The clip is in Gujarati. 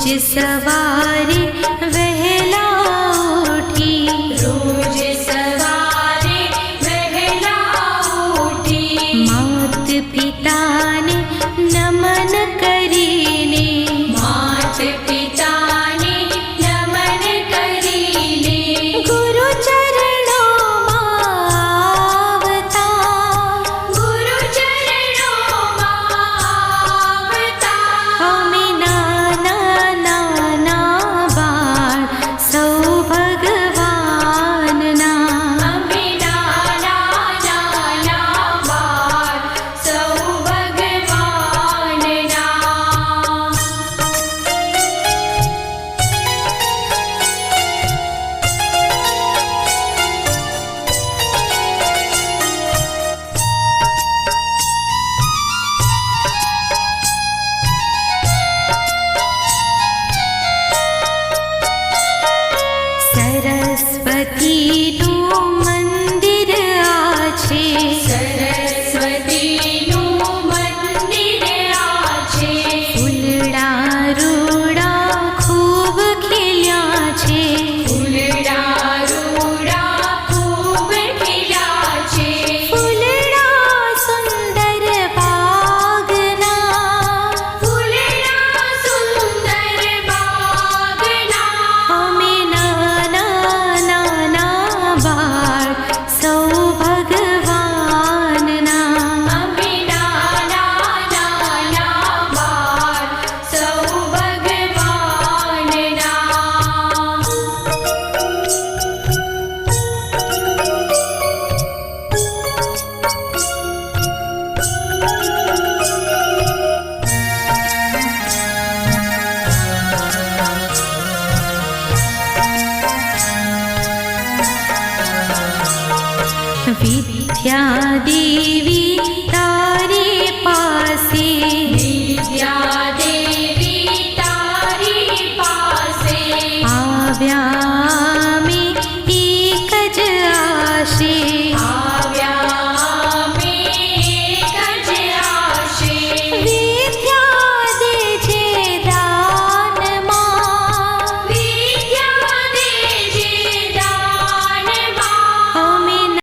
सवारे वहेला उठी, रोज सवारे वहेला उठी, मात पिताने नमन करीने, मात पिताने नमन करीने, गुरु चरणों आवता, गुरु चरणों आवता, અમે નાના નાના બાળ સૌ ભગવાનના, અમે નાના નાના બાળ સૌ ભગવાનના. સરસ્વતીનું મંદિર આ છે, સરસ્વતીનું મંદિર આ છે, ફૂલડા રૂડા ખૂબ ખીલ્યા છે, ફૂલડા રૂડા ખૂબ ખીલ્યા છે, ફૂલડા સુંદર બાગના, ફૂલડા સુંદર બાગના. અમે નાના નાના બાળ સૌ ભગવાનના, અમે નાના નાના બાળ સૌ ભગવાનના. વિદ્યા દેવી